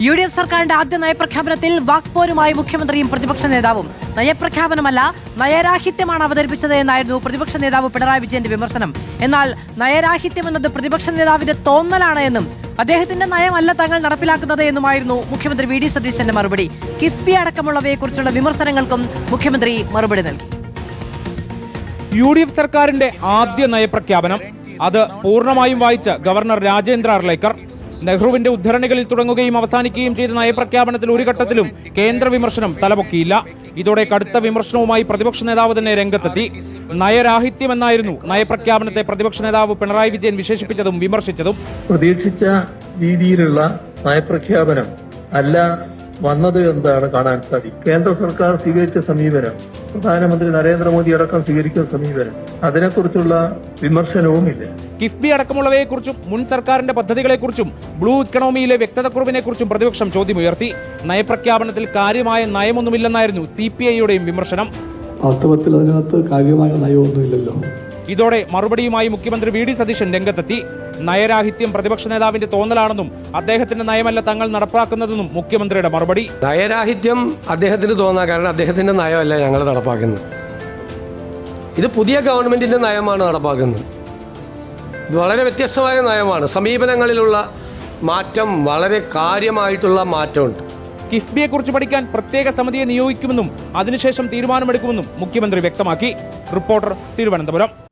UDF സർക്കാരിന്റെ ആദ്യ നയപ്രഖ്യാപനത്തിൽ വാക്പോരുമായി മുഖ്യമന്ത്രിയും പ്രതിപക്ഷ നേതാവും. നയപ്രഖ്യാപനമല്ല, നയരാഹിത്യമാണ് അവതരിപ്പിച്ചത് എന്നായിരുന്നു പ്രതിപക്ഷ നേതാവ് പിണറായി വിജയന്റെ വിമർശനം. എന്നാൽ നയരാഹിത്യം എന്നത് പ്രതിപക്ഷ നേതാവിന്റെ തോന്നലാണ് എന്നും അദ്ദേഹത്തിന്റെ നയമല്ല തങ്ങൾ നടപ്പിലാക്കുന്നത് എന്നുമായിരുന്നു മുഖ്യമന്ത്രി വി ഡി സതീശന്റെ മറുപടി. കിഫ്ബി അടക്കമുള്ളവയെക്കുറിച്ചുള്ള വിമർശനങ്ങൾക്കും മുഖ്യമന്ത്രി മറുപടി നൽകി. UDF സർക്കാരിന്റെ ആദ്യ നയപ്രഖ്യാപനം അത് പൂർണ്ണമായും വായിച്ച് ഗവർണർ രാജേന്ദ്ര അർലേക്കർ. നെഹ്റുവിന്റെ ഉദ്ധരണികളിൽ തുടങ്ങുകയും അവസാനിക്കുകയും ചെയ്ത നയപ്രഖ്യാപനത്തിൽ ഒരു ഘട്ടത്തിലും കേന്ദ്ര വിമർശനം തലപൊക്കിയില്ല. ഇതോടെ കടുത്ത വിമർശനവുമായി പ്രതിപക്ഷ നേതാവ് തന്നെ രംഗത്തെത്തി. നയരാഹിത്യമെന്നായിരുന്നു നയപ്രഖ്യാപനത്തെ പ്രതിപക്ഷ നേതാവ് പിണറായി വിജയൻ വിശേഷിപ്പിച്ചതും വിമർശിച്ചതും. പ്രതീക്ഷിച്ച രീതിയിലുള്ള നയപ്രഖ്യാപനം അല്ല വന്നത് എന്താണ് കാണാൻ സാധിക്കും. കേന്ദ്ര സർക്കാർ സ്വീകരിച്ച സമീപനം, പ്രധാനമന്ത്രി നരേന്ദ്രമോദി അടക്കം സ്വീകരിക്കുന്ന സമീപനം, അതിനെക്കുറിച്ചുള്ള വിമർശനവുമില്ല. കിഫ്ബി അടക്കമുള്ളവയെക്കുറിച്ചും മുൻ സർക്കാരിന്റെ പദ്ധതികളെക്കുറിച്ചും ബ്ലൂ ഇക്കണോമിയിലെ വ്യക്തതക്കുറവിനെക്കുറിച്ചും പ്രതിപക്ഷം ചോദ്യമുയർത്തി. നയപ്രഖ്യാപനത്തിൽ കാര്യമായ നയമൊന്നുമില്ലെന്നായിരുന്നു CPIയുടെയും വിമർശനം. വാസ്തവത്തിൽ അതിനകത്ത് കാര്യമായ നയമൊന്നുമില്ലല്ലോ. ഇതോടെ മറുപടിയുമായി മുഖ്യമന്ത്രി വി ഡി സതീശൻ രംഗത്തെത്തി. നയരാഹിത്യം പ്രതിപക്ഷ നേതാവിന്റെ തോന്നലാണെന്നും അദ്ദേഹത്തിന്റെ നയമല്ല തങ്ങൾ നടപ്പാക്കുന്നതെന്നും മുഖ്യമന്ത്രിയുടെ മറുപടി. നയരാഹിത്യം അദ്ദേഹത്തിന് തോന്നാൻ കാരണം അദ്ദേഹത്തിന്റെ നയമല്ല ഞങ്ങൾ നടപ്പാക്കുന്നത്. ഇത് പുതിയ ഗവൺമെന്റിന്റെ നയമാണ് നടപ്പാക്കുന്നത്. ഇത് വളരെ വ്യത്യസ്തമായ നയമാണ്. സമീപനങ്ങളിലുള്ള മാറ്റം, വളരെ കാര്യമായിട്ടുള്ള മാറ്റമുണ്ട്. കിഫ്ബിയെക്കുറിച്ച് പഠിക്കാൻ പ്രത്യേക സമിതിയെ നിയോഗിക്കുമെന്നും അതിനുശേഷം തീരുമാനമെടുക്കുമെന്നും മുഖ്യമന്ത്രി വ്യക്തമാക്കി. റിപ്പോർട്ടർ, തിരുവനന്തപുരം.